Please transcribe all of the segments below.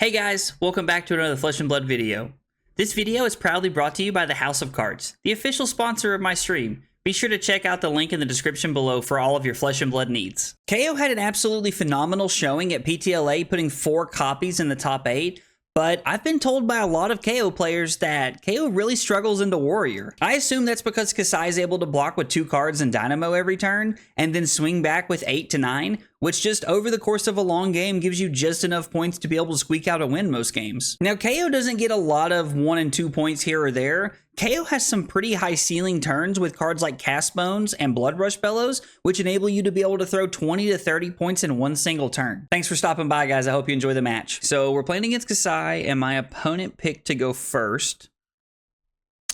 Hey guys, welcome back to another Flesh and Blood video. This video is proudly brought to you by the House of Cards, the official sponsor of my stream. Be sure to check out the link in the description below for all of your Flesh and Blood needs. Kayo had an absolutely phenomenal showing at PTLA, putting 4 copies in the top 8. But I've been told by a lot of Kayo players that Kayo really struggles into Warrior. I assume that's because Kassai is able to block with 2 cards and Dynamo every turn, and then swing back with 8 to 9, which just over the course of a long game gives you just enough points to be able to squeak out a win most games. Now, Kayo doesn't get a lot of 1 and 2 points here or there. Kayo has some pretty high ceiling turns with cards like Cast Bones and Bloodrush Bellows, which enable you to be able to throw 20 to 30 points in one single turn. Thanks for stopping by, guys. I hope you enjoy the match. So we're playing against Kassai, and my opponent picked to go first.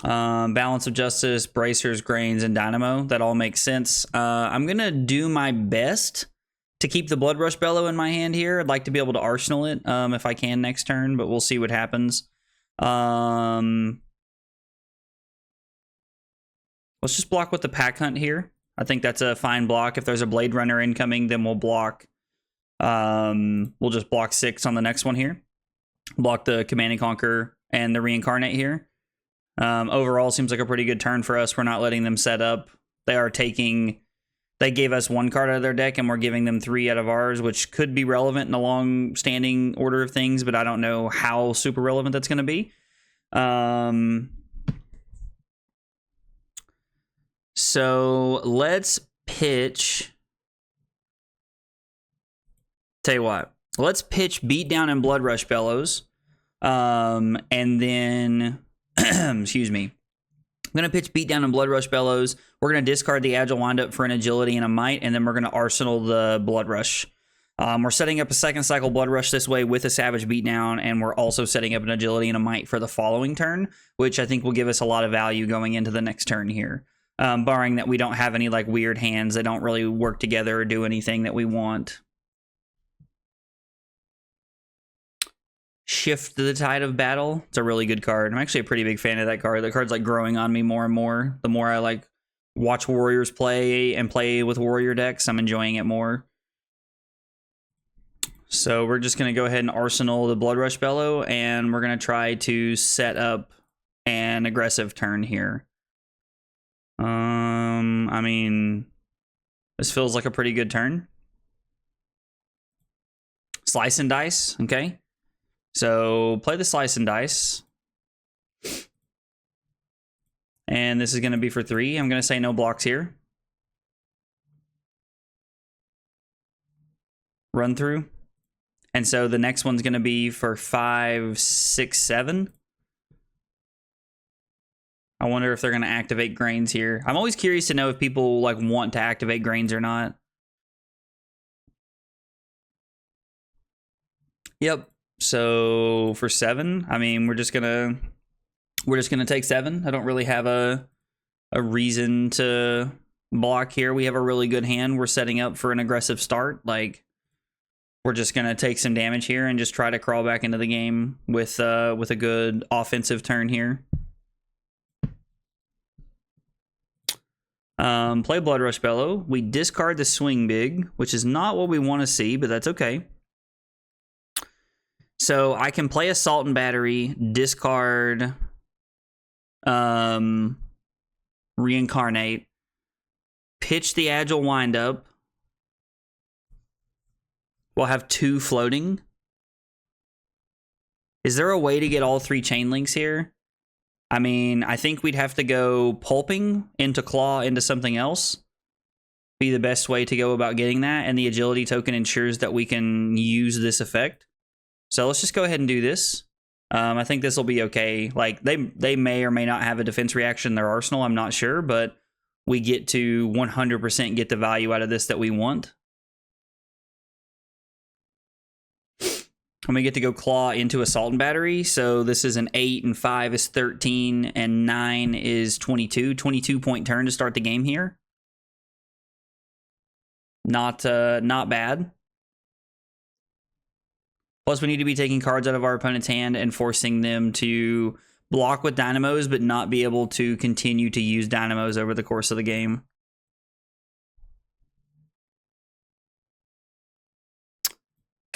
Balance of Justice, Bracers, Grains, and Dynamo. That all makes sense. I'm going to do my best to keep the Bloodrush Bellow in my hand here. I'd like to be able to Arsenal it if I can next turn, but we'll see what happens. Let's just block with the Pack Hunt here. I think that's a fine block. If there's a Blade Runner incoming, then we'll block. We'll just block 6 on the next one here. Block the Command and Conquer and the Reincarnate here. Overall, seems like a pretty good turn for us. We're not letting them set up. They gave us 1 card out of their deck, and we're giving them 3 out of ours, which could be relevant in the long-standing order of things, but I don't know how super relevant that's going to be. So let's pitch. Tell you what, let's pitch Beatdown and Bloodrush Bellows. And then, excuse me. I'm going to pitch Beatdown and Bloodrush Bellows. We're going to discard the Agile Windup for an Agility and a Might, and then we're going to Arsenal the Bloodrush. We're setting up a second cycle Bloodrush this way with a Savage Beatdown, and we're also setting up an Agility and a Might for the following turn, which I think will give us a lot of value going into the next turn here. Barring that we don't have any like weird hands that don't really work together or do anything that we want. Shift the Tide of Battle. It's a really good card. I'm actually a pretty big fan of that card. The card's like growing on me more and more. The more I like watch Warriors play and play with Warrior decks, I'm enjoying it more. So we're just going to go ahead and Arsenal the Bloodrush Bellow, and we're going to try to set up an aggressive turn here. I mean, this feels like a pretty good turn. Slice and Dice, okay. So play the Slice and Dice. And this is going to be for 3. I'm going to say no blocks here. Run through. And so the next one's going to be for 5, 6, 7. I wonder if they're going to activate Grains here. I'm always curious to know if people like want to activate Grains or not. Yep. So for 7, I mean, we're just gonna take 7. I don't really have a reason to block here. We have a really good hand. We're setting up for an aggressive start. Like, we're just gonna take some damage here and just try to crawl back into the game with a good offensive turn here. Play Bloodrush Bellow. We discard the Swing Big, which is not what we want to see, but that's okay. So I can play Assault and Battery, discard Reincarnate, pitch the Agile Windup. We'll have 2 floating. Is there a way to get all 3 chain links here? I mean, I think we'd have to go Pulping into Claw into something else. Be the best way to go about getting that, and the Agility token ensures that we can use this effect. So let's just go ahead and do this. I think this will be okay. Like, they may or may not have a defense reaction in their arsenal. I'm not sure, but we get to 100% get the value out of this that we want. And we get to go Claw into Assault and Battery. So this is an 8, and 5 is 13, and 9 is 22. 22-point turn to start the game here. Not bad. Plus, we need to be taking cards out of our opponent's hand and forcing them to block with Dynamos, but not be able to continue to use Dynamos over the course of the game.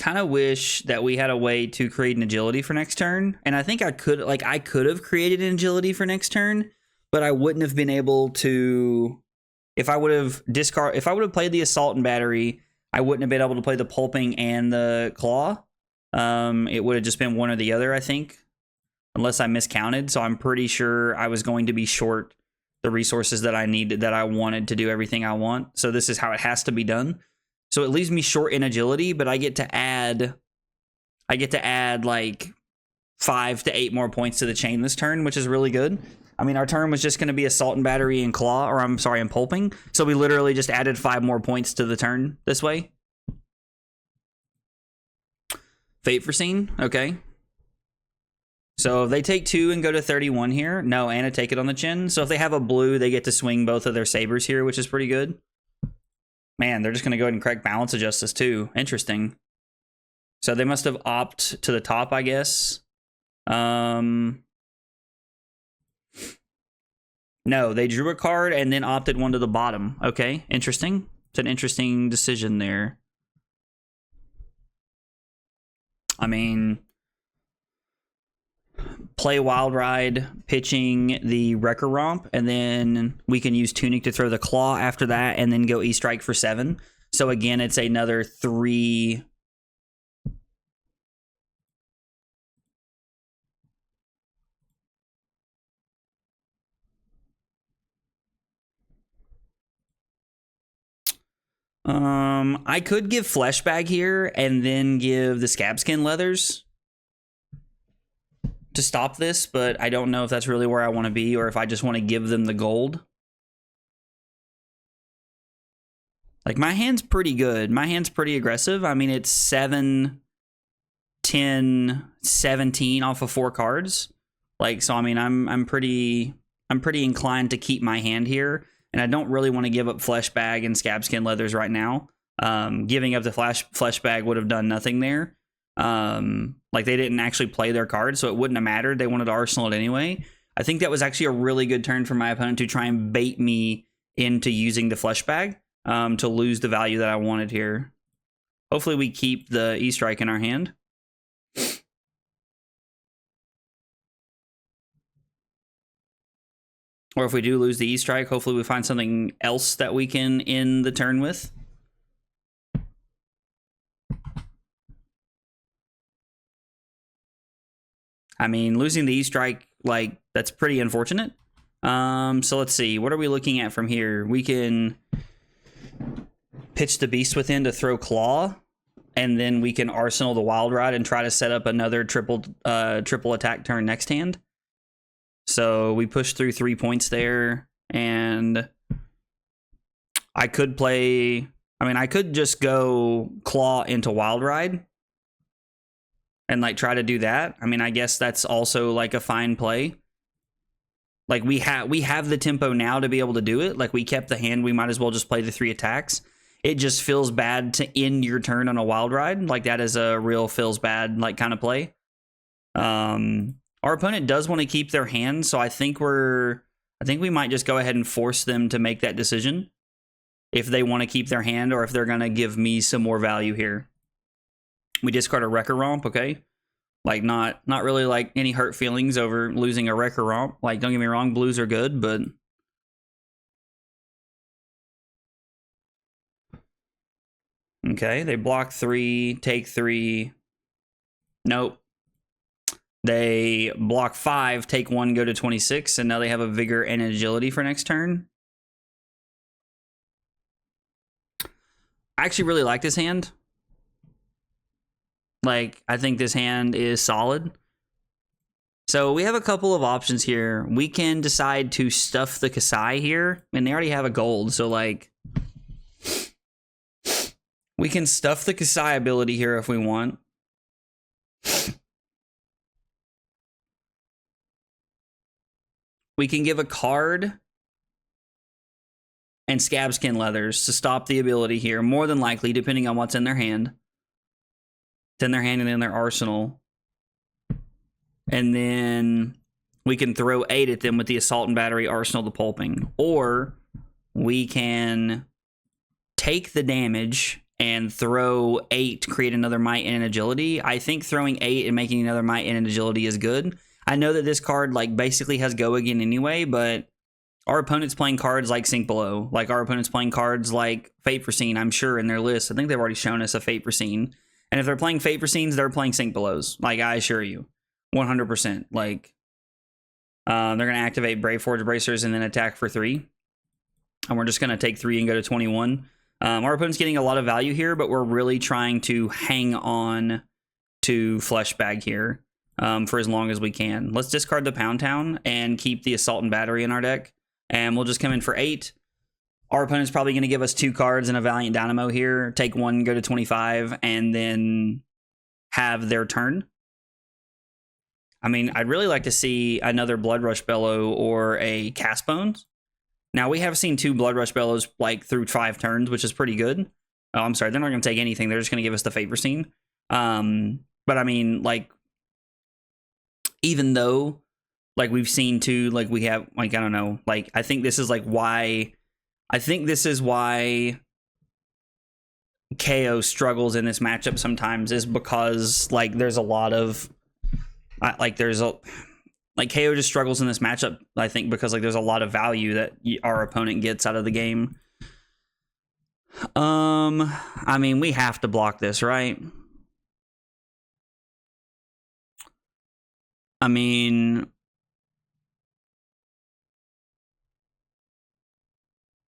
kind of wish that we had a way to create an agility for next turn. And I think I could have created an agility for next turn, but I wouldn't have been able to. If I would have played the assault and battery, I wouldn't have been able to play the pulping and the claw. It would have just been one or the other, I think, unless I miscounted. So I'm pretty sure I was going to be short the resources that I needed, that I wanted to do everything I want. So this is how it has to be done. So it leaves me short in agility, but I get to add like 5 to 8 more points to the chain this turn, which is really good. I mean, our turn was just going to be assault and battery and claw, or I'm sorry, and pulping. So we literally just added 5 more points to the turn this way. Fate foreseen, okay. So if they take 2 and go to 31 here, no, and take it on the chin. So if they have a blue, they get to swing both of their sabers here, which is pretty good. Man, they're just going to go ahead and correct balance of justice too. Interesting. So they must have opted to the top, I guess. No, they drew a card and then opted one to the bottom. Okay, interesting. It's an interesting decision there. I mean, play Wild Ride, pitching the Wrecker Romp, and then we can use Tunic to throw the Claw after that, and then go E-Strike for 7. So again, it's another 3... I could give Flesh Bag here and then give the Scabskin Leathers to stop this, but I don't know if that's really where I want to be or if I just want to give them the gold. Like, my hand's pretty good. My hand's pretty aggressive. I mean, it's 7, 10, 17 off of 4 cards. Like, so I mean, I'm pretty inclined to keep my hand here. And I don't really want to give up Flesh Bag and Scabskin Leathers right now. Giving up the Flesh Bag would have done nothing there. Like, they didn't actually play their card, so it wouldn't have mattered. They wanted to arsenal it anyway. I think that was actually a really good turn for my opponent to try and bait me into using the Flesh Bag to lose the value that I wanted here. Hopefully we keep the E-Strike in our hand. Or if we do lose the E-Strike, hopefully we find something else that we can end the turn with. I mean, losing the E-Strike, like, that's pretty unfortunate. So let's see. What are we looking at from here? We can pitch the Beast Within to throw Claw, and then we can arsenal the Wild Ride and try to set up another triple attack turn next hand. So we push through 3 points there, and I could play... I mean, I could just go Claw into Wild Ride and, like, try to do that. I mean, I guess that's also, like, a fine play. Like, we have the tempo now to be able to do it. Like, we kept the hand. We might as well just play the 3 attacks. It just feels bad to end your turn on a Wild Ride. Like, that is a real feels bad, like, kind of play. Our opponent does want to keep their hand, so I think we might just go ahead and force them to make that decision if they want to keep their hand or if they're going to give me some more value here. We discard a Wrecker Romp, okay? Like, not really, like, any hurt feelings over losing a Wrecker Romp. Like, don't get me wrong, blues are good, but... Okay, they block 3, take 3. Nope. They block 5, take 1, go to 26, and now they have a Vigor and Agility for next turn. I actually really like this hand. Like, I think this hand is solid. So we have a couple of options here. We can decide to stuff the Kassai here, and they already have a gold, so, like... We can stuff the Kassai ability here if we want. We can give a card and Scabskin Leathers to stop the ability here, more than likely, depending on what's in their hand. It's in their hand and in their arsenal. And then we can throw 8 at them with the Assault and Battery, arsenal the Pulping. Or we can take the damage and throw 8 to create another might and an agility. I think throwing 8 and making another might and an agility is good. I know that this card like basically has go again anyway, but our opponent's playing cards like Sink Below. Like our opponent's playing cards like Fate Foreseen, I'm sure, in their list. I think they've already shown us a Fate Foreseen. And if they're playing Fate Foreseens, they're playing Sink Belows. Like, I assure you. 100%. Like, they're going to activate Brave Forge Bracers and then attack for 3. And we're just going to take 3 and go to 21. Our opponent's getting a lot of value here, but we're really trying to hang on to Flesh Bag here for as long as we can. Let's discard the Pound Town and keep the Assault and Battery in our deck. And we'll just come in for 8. Our opponent's probably going to give us 2 cards and a Valiant Dynamo here. Take 1, go to 25, and then have their turn. I mean, I'd really like to see another Bloodrush Bellow or a Cast Bones. Now, we have seen 2 Bloodrush Bellows like through 5 turns, which is pretty good. Oh, I'm sorry, they're not going to take anything. They're just going to give us the Favor Scene. But I mean, like, even though, like, we've seen 2, like, we have, like, I don't know, like, I think this is, like, why... I think this is why Kayo struggles in this matchup sometimes, is because, like, there's a lot of, like, Kayo just struggles in this matchup, I think, because, like, there's a lot of value that our opponent gets out of the game. I mean, we have to block this, right? I mean...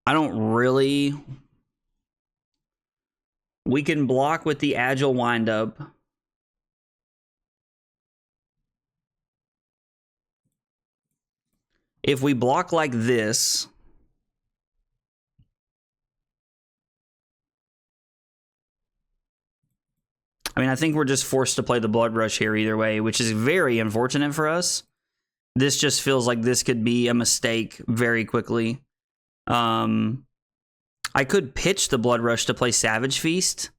I don't really... We can block with the Agile Windup. If we block like this... I mean, I think we're just forced to play the Bloodrush here either way, which is very unfortunate for us. This just feels like this could be a mistake very quickly. I could pitch the Bloodrush to play Savage Feast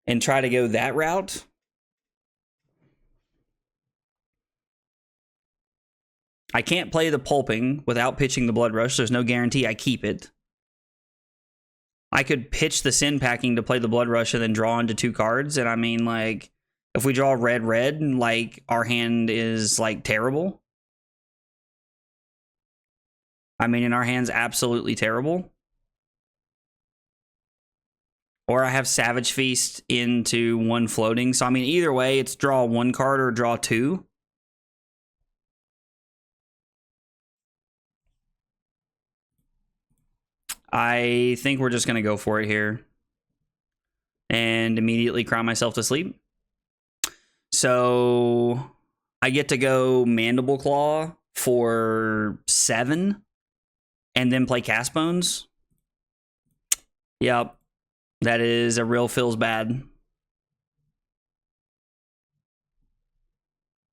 and try to go that route. I can't play the Pulping without pitching the Bloodrush. There's no guarantee I keep it. I could pitch the Sin Packing to play the Bloodrush and then draw into 2 cards. And I mean, like, if we draw red, like, our hand is, like, terrible. I mean, and our hand's absolutely terrible. Or I have Savage Feast into 1 floating. So, I mean, either way, it's draw 1 card or draw 2. I think we're just going to go for it here. And immediately cry myself to sleep. So, I get to go Mandible Claw for 7. And then play Cast Bones. Yep. That is a real feels bad.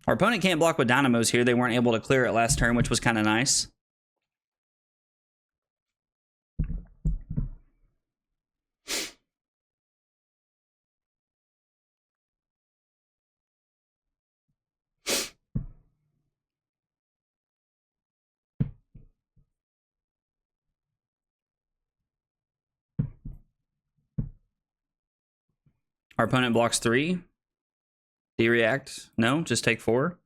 Our opponent can't block with Dynamos here. They weren't able to clear it last turn, which was kind of nice. Our opponent blocks 3. Do you react? No, just take 4.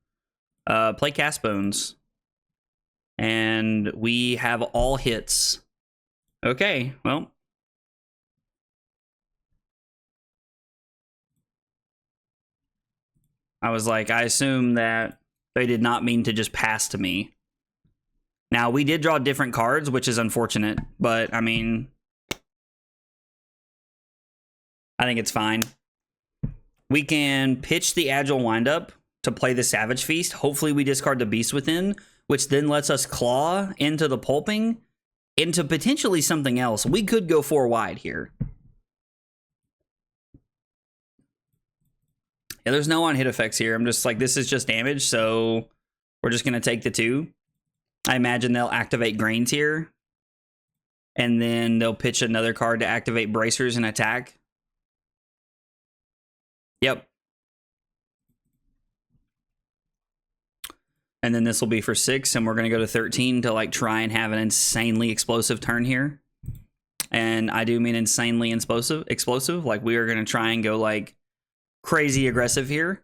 Play Cast Bones. And we have all hits. Okay, well. I was like, I assume that they did not mean to just pass to me. Now, we did draw different cards, which is unfortunate. But, I mean, I think it's fine. We can pitch the Agile Windup to play the Savage Feast. Hopefully we discard the Beast Within, which then lets us claw into the Pulping, into potentially something else. We could go 4 wide here. Yeah, there's no on-hit effects here. I'm just like, this is just damage, so we're just going to take the 2. I imagine they'll activate Grains here. And then they'll pitch another card to activate Bracers and attack. Yep. And then this will be for 6, and we're going to go to 13 to, like, try and have an insanely explosive turn here. And I do mean insanely explosive. Like, we are going to try and go, like, crazy aggressive here.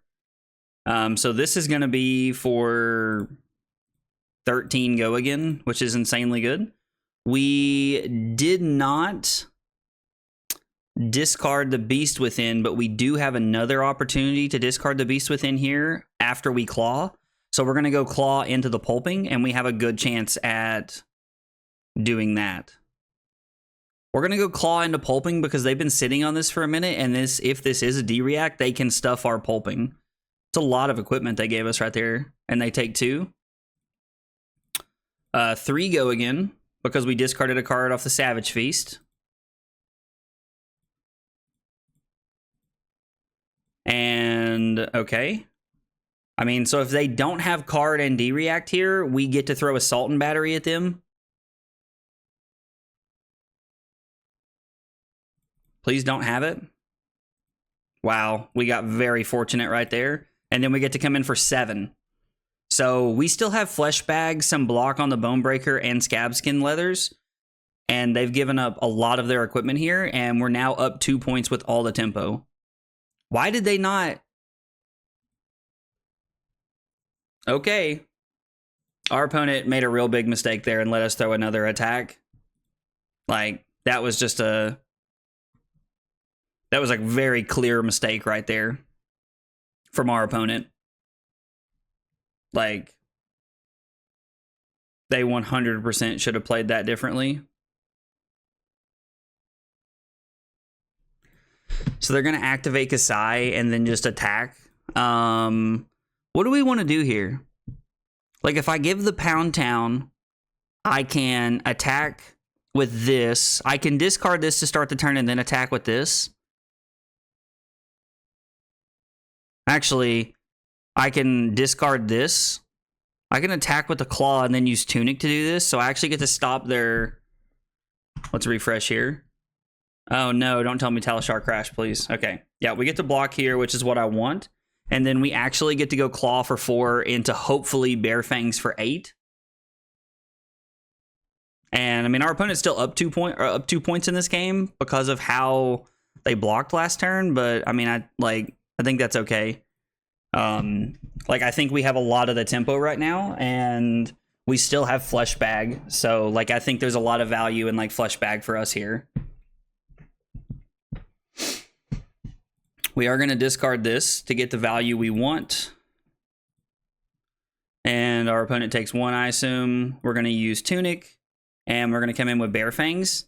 So this is going to be for 13 go again, which is insanely good. We did not discard the Beast Within, but we do have another opportunity to discard the Beast Within here after we claw. So we're going to go claw into the Pulping, and we have a good chance at doing that. We're going to go claw into Pulping because they've been sitting on this for a minute, and if this is a D-React, they can stuff our Pulping. It's a lot of equipment they gave us right there, and they take 2. 3 go again, because we discarded a card off the Savage Feast. And, okay. I mean, so if they don't have card and D-React here, we get to throw Assault and Battery at them. Please don't have it. Wow, we got very fortunate right there. And then we get to come in for 7. So we still have Flesh Bag, some block on the Bonebreaker, and Scab Skin Leathers. And they've given up a lot of their equipment here, and we're now up 2 points with all the tempo. Why did they not? Okay. Our opponent made a real big mistake there and let us throw another attack. Like, that was just a... That was a very clear mistake right there from our opponent. Like, they 100% should have played that differently. So they're going to activate Kassai and then just attack. What do we want to do here? Like, if I give the Pound Town, I can attack with this. I can discard this to start the turn and then attack with this. Actually, I can discard this. I can attack with the Claw and then use Tunic to do this. So I actually get to stop their... Let's refresh here. Oh, no, don't tell me Talishar Crash, please. Okay. Yeah, we get to block here, which is what I want. And then we actually get to go Claw for 4 into hopefully Bear Fangs for 8. And, I mean, our opponent's still up 2 points in this game because of how they blocked last turn. But, I mean, I think that's okay. Like, I think we have a lot of the tempo right now, and we still have Flesh Bag. So, like, I think there's a lot of value in, like, Flesh Bag for us here. We are going to discard this to get the value we want. And our opponent takes 1, I assume. We're going to use Tunic, and we're going to come in with Bear Fangs.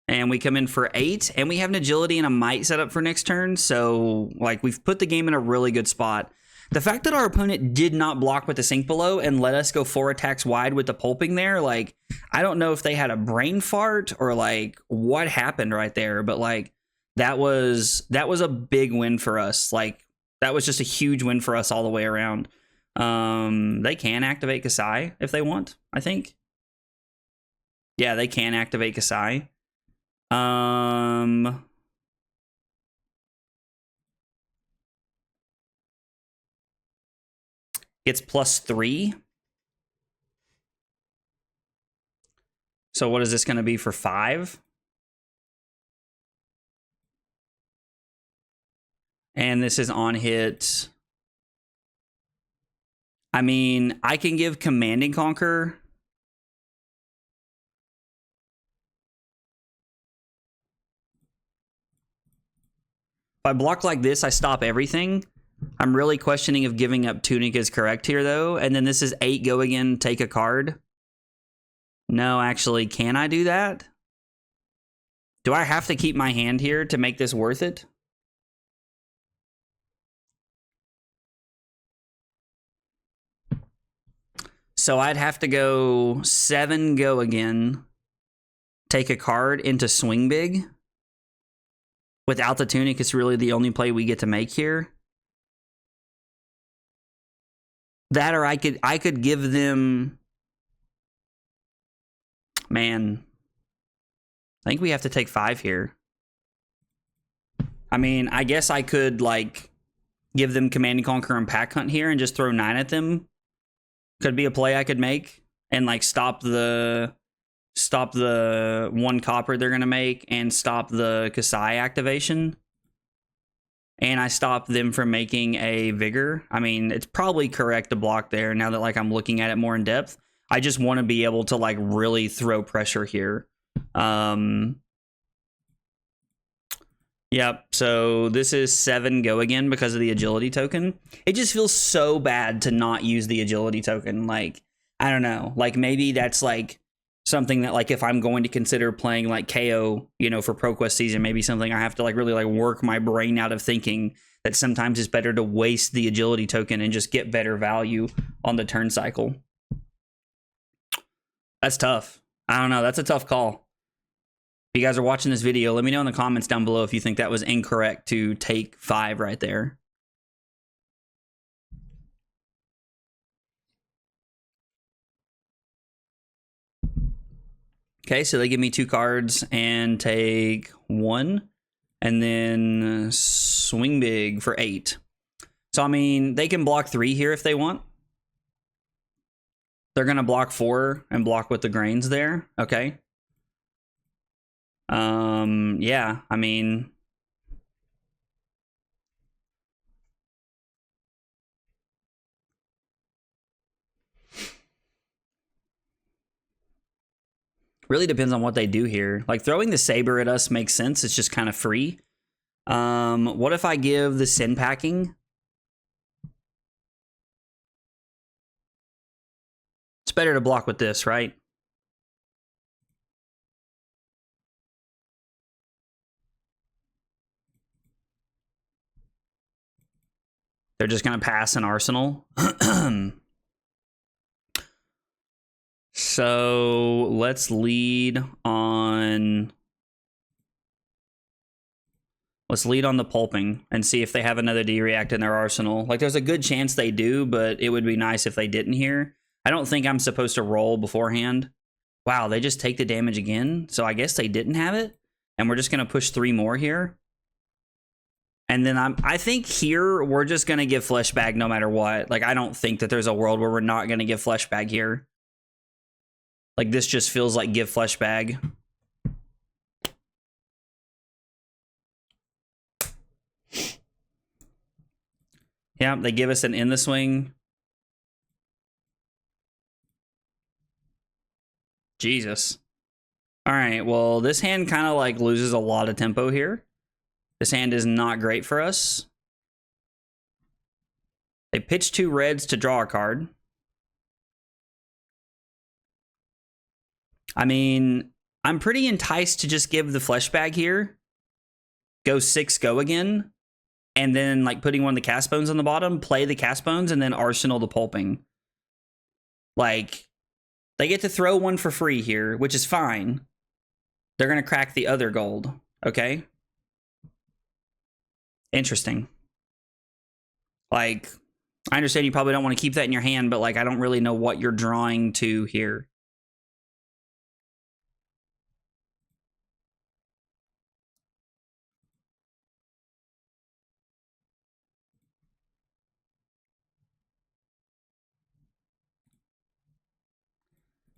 And we come in for 8, and we have an Agility and a Might set up for next turn. So, like, we've put the game in a really good spot. The fact that our opponent did not block with the Sink Below and let us go 4 attacks wide with the Pulping there, like, I don't know if they had a brain fart or, like, what happened right there. But, like, that was a big win for us. Like, that was just a huge win for us all the way around. They can activate Kassai if they want, I think. Yeah, they can activate Kassai. It's +3. So what is this going to be for 5? And this is on hit. I mean, I can give Command and Conquer. If I block like this, I stop everything. I'm really questioning if giving up Tunic is correct here, though. And then this is 8 go again, take a card. No, actually, can I do that? Do I have to keep my hand here to make this worth it? So I'd have to go 7 go again, take a card into Swing Big. Without the Tunic, it's really the only play we get to make here. That, or I could give them... Man, I think we have to take 5 here. I mean, I guess I could, like, give them Command and Conquer and Pack Hunt here and just throw 9 at them. Could be a play I could make and, like, stop the stop the 1 copper they're going to make, and stop the Kassai activation. And I stop them from making a Vigor. I mean, it's probably correct to block there now that like I'm looking at it more in depth. I just want to be able to like really throw pressure here. Yep, so this is 7 go again because of the agility token. It just feels so bad to not use the agility token. Like, I don't know, like maybe that's like something that like if I'm going to consider playing like KO, you know, for ProQuest season, maybe something I have to like really like work my brain out of thinking that sometimes it's better to waste the agility token and just get better value on the turn cycle. That's tough. I don't know, that's a tough call. If you guys are watching this video, let me know in the comments down below if you think that was incorrect to take 5 right there. Okay, so they give me 2 cards and take 1, and then swing big for 8. So, I mean, they can block 3 here if they want. They're going to block 4 and block with the grains there. Okay. Yeah, I mean... really depends on what they do here. Like, throwing the saber at us makes sense. It's just kind of free. What if I give the sin packing? It's better to block with this, right? They're just going to pass an arsenal. So let's lead on... let's lead on the Pulping and see if they have another D-React in their arsenal. Like, there's a good chance they do, but it would be nice if they didn't here. I don't think I'm supposed to roll beforehand. Wow, they just take the damage again? So I guess they didn't have it? And we're just going to push 3 more here? And then I think here, we're just going to give Fleshbag no matter what. Like, I don't think that there's a world where we're not going to give Fleshbag here. Like, this just feels like give Fleshbag. Yeah, they give us an in the swing. Jesus. All right, well, this hand kind of like loses a lot of tempo here. This hand is not great for us. They pitch 2 reds to draw a card. I mean, I'm pretty enticed to just give the Fleshbag here. Go 6, go again. And then, like, putting one of the cast bones on the bottom, play the cast bones, and then arsenal the Pulping. Like, they get to throw 1 for free here, which is fine. They're going to crack the other gold, okay? Interesting. Like, I understand you probably don't want to keep that in your hand, but, like, I don't really know what you're drawing to here.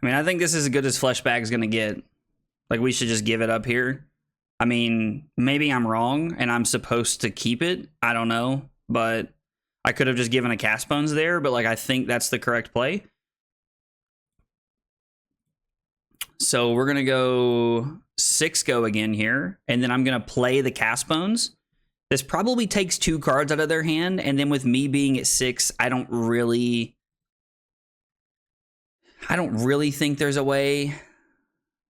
I mean, I think this is as good as Fleshbag's going to get. Like, we should just give it up here. I mean, maybe I'm wrong and I'm supposed to keep it. I don't know. But I could have just given a cast bones there. But, like, I think that's the correct play. So we're going to go 6 go again here. And then I'm going to play the cast bones. This probably takes 2 cards out of their hand. And then with me being at 6, I don't really think there's a way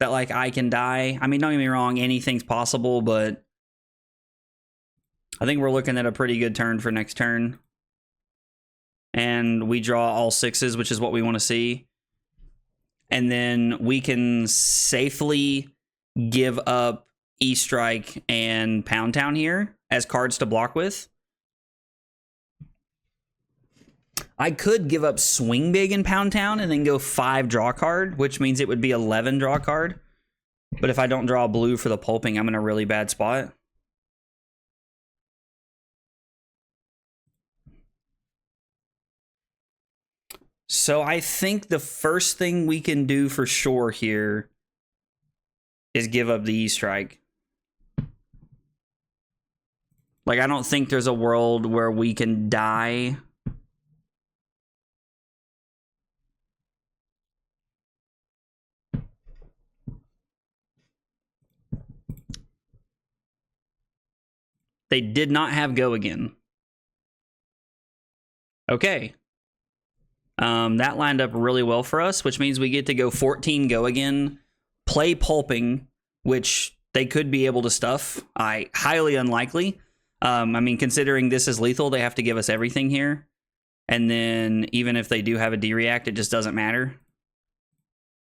that, like, I can die. I mean, don't get me wrong, anything's possible, but I think we're looking at a pretty good turn for next turn. And we draw all 6s, which is what we want to see. And then we can safely give up E-Strike and Pound Town here as cards to block with. I could give up Swing Big in Pound Town and then go 5 draw card, which means it would be 11 draw card. But if I don't draw blue for the Pulping, I'm in a really bad spot. So I think the first thing we can do for sure here is give up the E-Strike. Like, I don't think there's a world where we can die. They did not have go again. Okay. That lined up really well for us, which means we get to go 14 go again, play Pulping, which they could be able to stuff. Highly unlikely. I mean, considering this is lethal, they have to give us everything here. And then even if they do have a D-React, it just doesn't matter.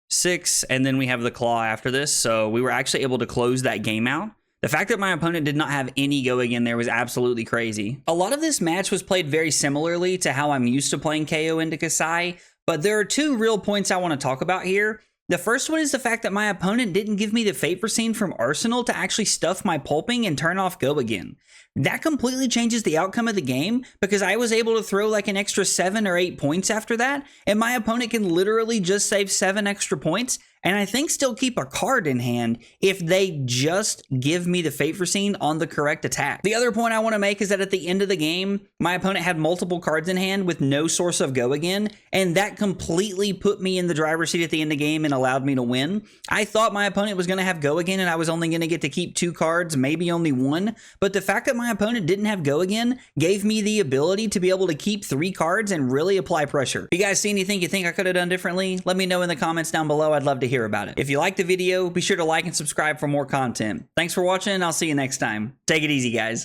6, and then we have the Claw after this. So we were actually able to close that game out. The fact that my opponent did not have any go again there was absolutely crazy. A lot of this match was played very similarly to how I'm used to playing Kayo into Kassai, but there are 2 real points I want to talk about here. The first one is the fact that my opponent didn't give me the FaBrary from Arsenal to actually stuff my Pulping and turn off go again. That completely changes the outcome of the game because I was able to throw like an extra 7 or 8 points after that, and my opponent can literally just save 7 extra points and I think still keep a card in hand if they just give me the FaBrary on the correct attack. The other point I want to make is that at the end of the game, my opponent had multiple cards in hand with no source of go again, and that completely put me in the driver's seat at the end of the game and allowed me to win. I thought my opponent was going to have go again and I was only going to get to keep 2 cards, maybe only 1, but the fact that my opponent didn't have go again gave me the ability to be able to keep 3 cards and really apply pressure. If you guys see anything you think I could have done differently, let me know in the comments down below. I'd love to hear about it. If you liked the video, be sure to like and subscribe for more content. Thanks for watching, and I'll see you next time. Take it easy, guys.